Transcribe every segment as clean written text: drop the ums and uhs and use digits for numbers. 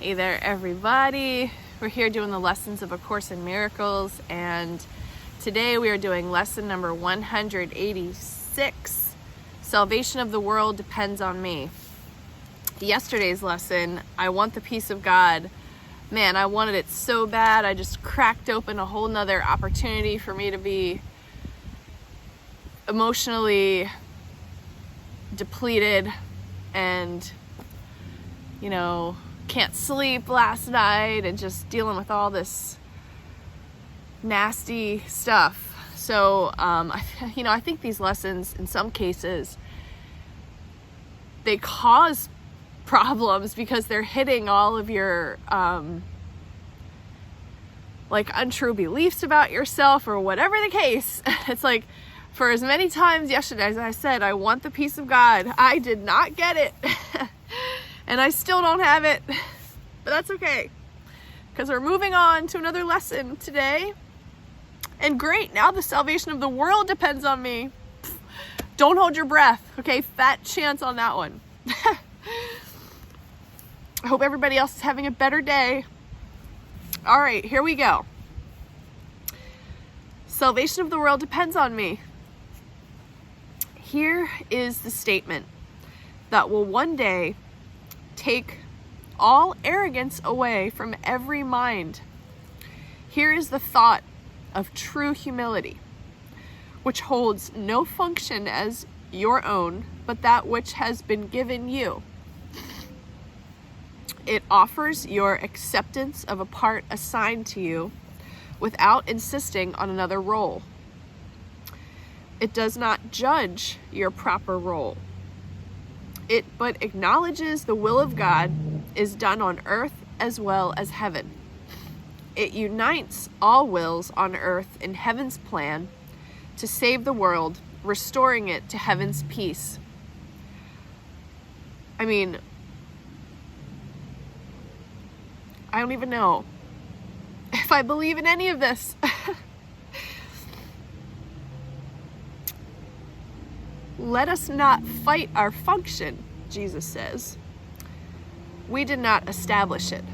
Hey there, everybody. We're here doing the lessons of A Course in Miracles, and today we are doing lesson number 186. Salvation of the world depends on me. Yesterday's lesson, I want the peace of God. Man, I wanted it so bad. I just cracked open a whole nother opportunity for me to be emotionally depleted and, can't sleep last night and just dealing with all this nasty stuff. So, I think these lessons, in some cases, they cause problems because they're hitting all of your, untrue beliefs about yourself or whatever the case. It's like, for as many times yesterday as I said, I want the peace of God, I did not get it. And I still don't have it, but that's okay, because we're moving on to another lesson today. And great, now the salvation of the world depends on me. Don't hold your breath, okay? Fat chance on that one. I hope everybody else is having a better day. All right, here we go. Salvation of the world depends on me. Here is the statement that will one day take all arrogance away from every mind. Here is the thought of true humility, which holds no function as your own, but that which has been given you. It offers your acceptance of a part assigned to you without insisting on another role. It does not judge your proper role. It but acknowledges the will of God is done on earth as well as heaven. It unites all wills on earth in heaven's plan to save the world, restoring it to heaven's peace. I don't even know if I believe in any of this. Let us not fight our function, Jesus says. We did not establish it.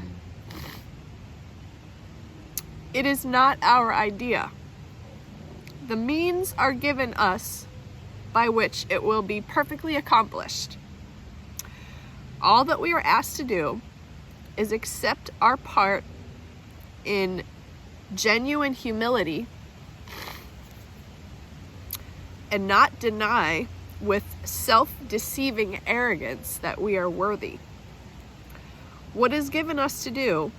It is not our idea. The means are given us by which it will be perfectly accomplished. All that we are asked to do is accept our part in genuine humility and not deny with self-deceiving arrogance that we are worthy. What is given us to do,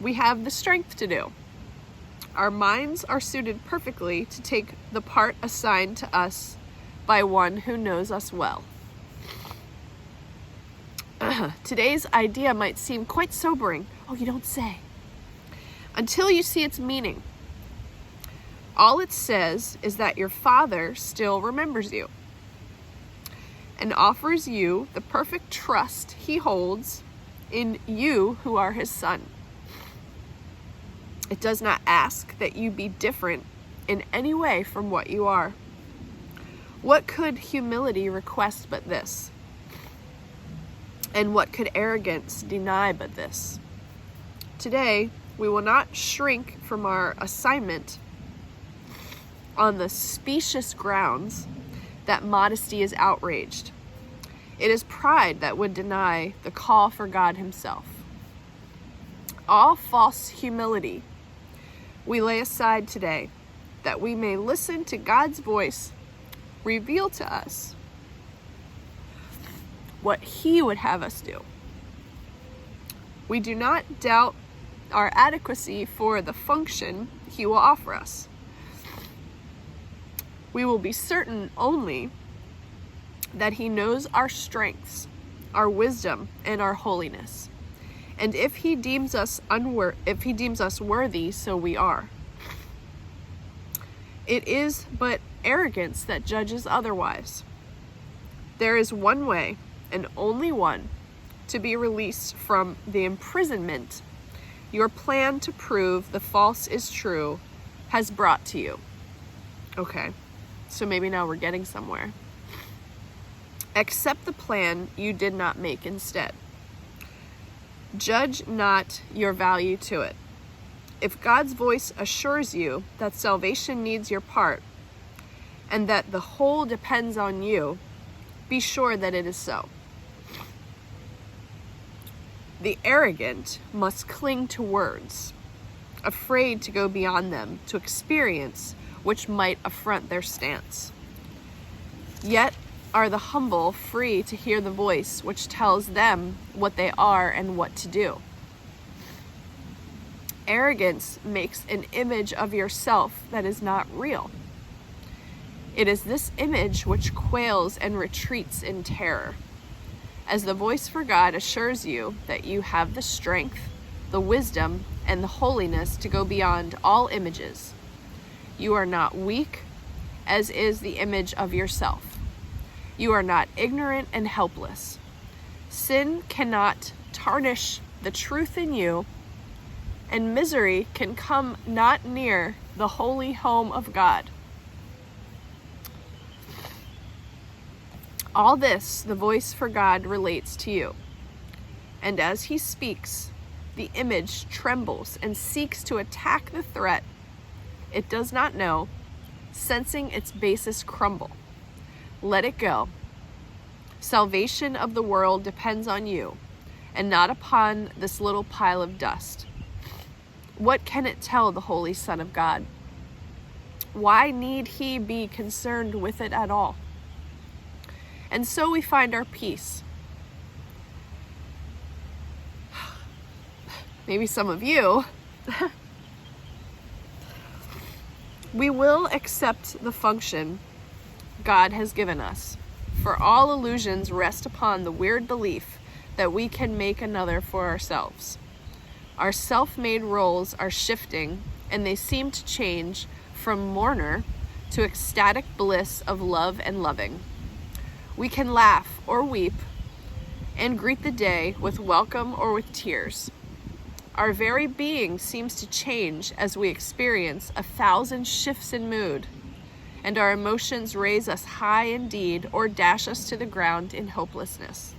we have the strength to do. Our minds are suited perfectly to take the part assigned to us by one who knows us well. Today's idea might seem quite sobering. Oh, you don't say. Until you see its meaning. All it says is that your Father still remembers you and offers you the perfect trust he holds in you who are his son. It does not ask that you be different in any way from what you are. What could humility request but this? And what could arrogance deny but this? Today, we will not shrink from our assignment on the specious grounds that modesty is outraged. It is pride that would deny the call for God himself. All false humility we lay aside today, that we may listen to God's voice reveal to us what he would have us do. We do not doubt our adequacy for the function he will offer us. We will be certain only that he knows our strengths, our wisdom, and our holiness. And if he deems us worthy, so we are. It is but arrogance that judges otherwise. There is one way, and only one, to be released from the imprisonment your plan to prove the false is true has brought to you. Okay, so maybe now we're getting somewhere. Accept the plan you did not make instead. Judge not your value to it. If God's voice assures you that salvation needs your part and that the whole depends on you, be sure that it is so. The arrogant must cling to words, afraid to go beyond them to experience which might affront their stance. Yet are the humble free to hear the voice which tells them what they are and what to do. Arrogance makes an image of yourself that is not real. It is this image which quails and retreats in terror, as the voice for God assures you that you have the strength, the wisdom, and the holiness to go beyond all images. You are not weak, as is the image of yourself. You are not ignorant and helpless. Sin cannot tarnish the truth in you, and misery can come not near the holy home of God. All this, the voice for God relates to you. And as he speaks, the image trembles and seeks to attack the threat it does not know, sensing its basis crumble. Let it go. Salvation of the world depends on you, and not upon this little pile of dust. What can it tell the Holy Son of God? Why need he be concerned with it at all? And so we find our peace. Maybe some of you. We will accept the function God has given us, for all illusions rest upon the weird belief that we can make another for ourselves. Our self-made roles are shifting, and they seem to change from mourner to ecstatic bliss of love and loving. We can laugh or weep and greet the day with welcome or with tears. Our very being seems to change as we experience 1,000 shifts in mood, and our emotions raise us high indeed or dash us to the ground in hopelessness.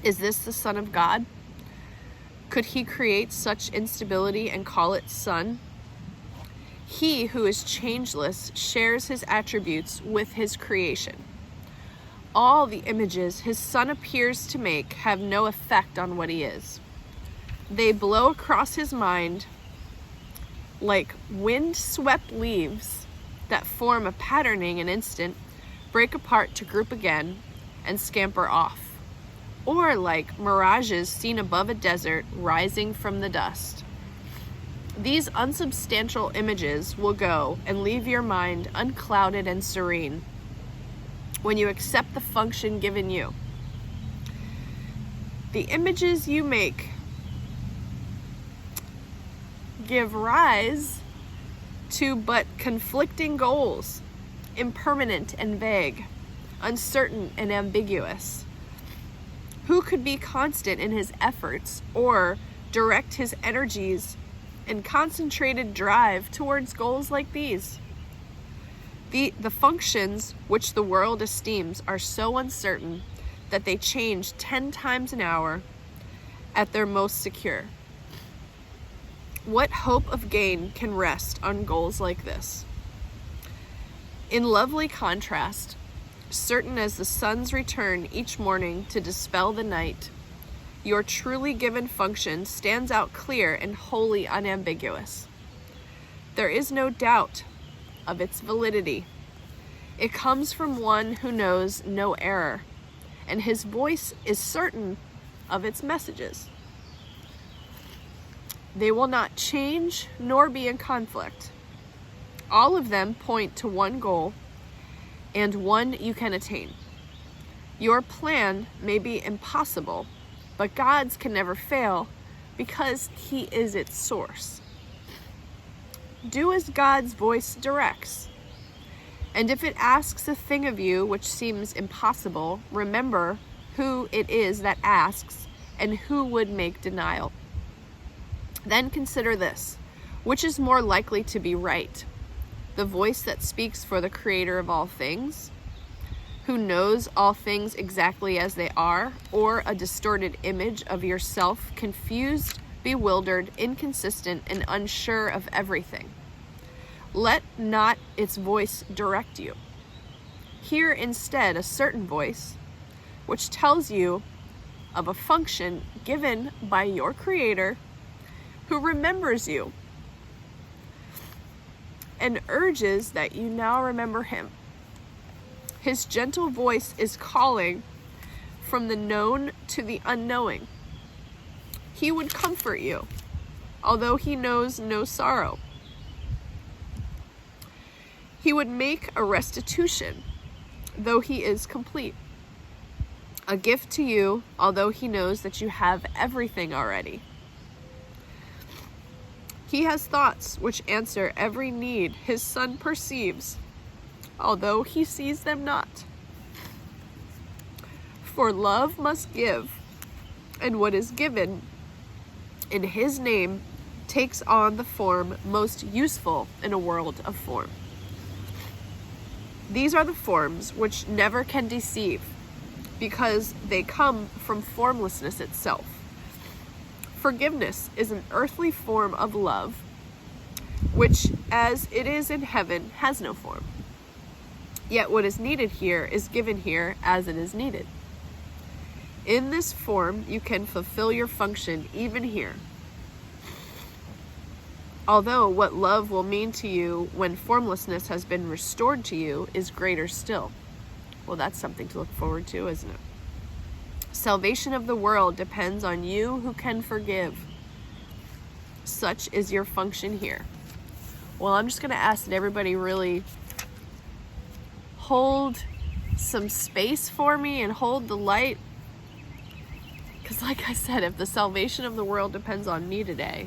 Is this the Son of God? Could he create such instability and call it Son? He who is changeless shares his attributes with his creation. All the images his Son appears to make have no effect on what he is. They blow across his mind like wind-swept leaves that form a patterning an instant, break apart to group again, and scamper off. Or like mirages seen above a desert rising from the dust. These unsubstantial images will go and leave your mind unclouded and serene when you accept the function given you. The images you make give rise to but conflicting goals, impermanent and vague, uncertain and ambiguous. Who could be constant in his efforts or direct his energies and concentrated drive towards goals like these? The functions which the world esteems are so uncertain that they change 10 times an hour at their most secure. What hope of gain can rest on goals like this? In lovely contrast, certain as the sun's return each morning to dispel the night, your truly given function stands out clear and wholly unambiguous. There is no doubt of its validity. It comes from one who knows no error, and his voice is certain of its messages. They will not change nor be in conflict. All of them point to one goal, and one you can attain. Your plan may be impossible, but God's can never fail because he is its source. Do as God's voice directs. And if it asks a thing of you which seems impossible, remember who it is that asks and who would make denial. Then consider this: which is more likely to be right? The voice that speaks for the Creator of all things, who knows all things exactly as they are, or a distorted image of yourself, confused, bewildered, inconsistent, and unsure of everything. Let not its voice direct you. Hear instead a certain voice, which tells you of a function given by your Creator, who remembers you and urges that you now remember Him. His gentle voice is calling from the known to the unknowing. He would comfort you, although He knows no sorrow. He would make a restitution, though He is complete. A gift to you, although He knows that you have everything already. He has thoughts which answer every need His Son perceives, although He sees them not. For love must give, and what is given in His name takes on the form most useful in a world of form. These are the forms which never can deceive, because they come from formlessness itself. Forgiveness is an earthly form of love, which, as it is in heaven, has no form. Yet what is needed here is given here as it is needed. In this form, you can fulfill your function even here. Although what love will mean to you when formlessness has been restored to you is greater still. Well, that's something to look forward to, isn't it? Salvation of the world depends on you who can forgive. Such is your function here. Well, I'm just going to ask that everybody really hold some space for me and hold the light. Because like I said, if the salvation of the world depends on me today.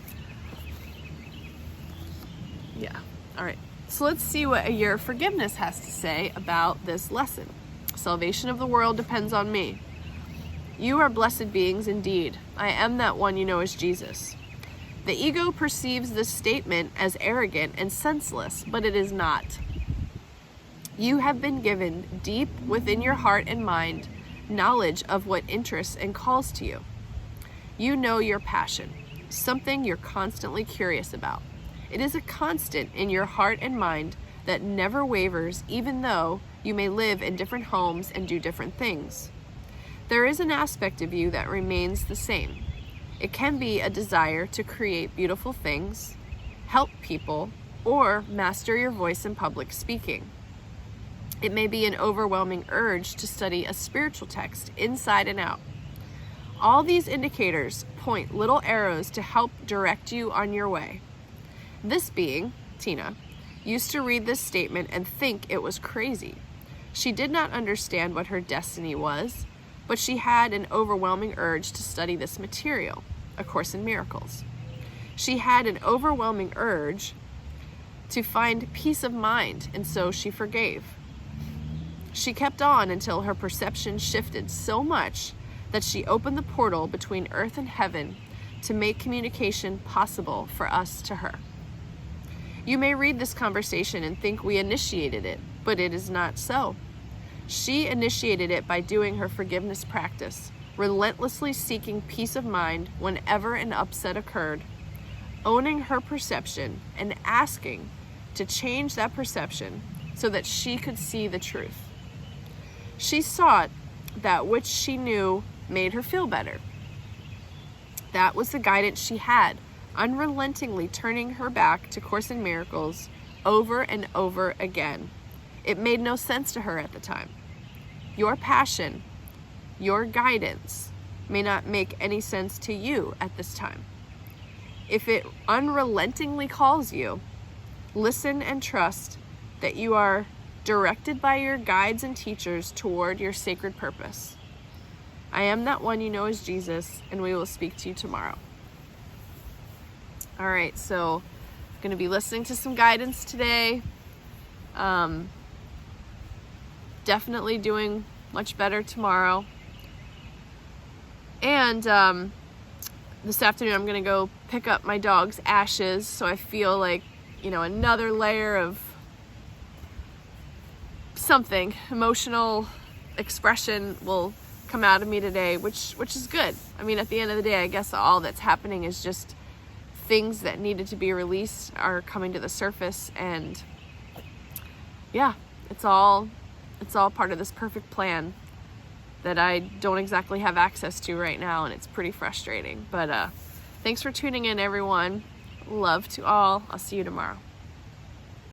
Yeah. All right. So let's see what your forgiveness has to say about this lesson. Salvation of the world depends on me. You are blessed beings indeed. I am that one you know as Jesus. The ego perceives this statement as arrogant and senseless, but it is not. You have been given deep within your heart and mind knowledge of what interests and calls to you. You know your passion, something you're constantly curious about. It is a constant in your heart and mind that never wavers, even though you may live in different homes and do different things. There is an aspect of you that remains the same. It can be a desire to create beautiful things, help people, or master your voice in public speaking. It may be an overwhelming urge to study a spiritual text inside and out. All these indicators point little arrows to help direct you on your way. This being, Tina, used to read this statement and think it was crazy. She did not understand what her destiny was, but she had an overwhelming urge to study this material, A Course in Miracles. She had an overwhelming urge to find peace of mind, and so she forgave. She kept on until her perception shifted so much that she opened the portal between earth and heaven to make communication possible for us to her. You may read this conversation and think we initiated it, but it is not so. She initiated it by doing her forgiveness practice, relentlessly seeking peace of mind whenever an upset occurred, owning her perception and asking to change that perception so that she could see the truth. She sought that which she knew made her feel better. That was the guidance she had, unrelentingly turning her back to Course in Miracles over and over again. It made no sense to her at the time. Your passion, your guidance may not make any sense to you at this time. If it unrelentingly calls you, listen and trust that you are directed by your guides and teachers toward your sacred purpose. I am that one you know as Jesus, and we will speak to you tomorrow. All right, so I'm going to be listening to some guidance today. Definitely doing much better tomorrow. And this afternoon I'm going to go pick up my dog's ashes, so I feel like, another layer of something, emotional expression will come out of me today, which is good. I mean, at the end of the day, I guess all that's happening is just things that needed to be released are coming to the surface, and yeah, it's all part of this perfect plan that I don't exactly have access to right now, and it's pretty frustrating. But thanks for tuning in, everyone. Love to all. I'll see you tomorrow.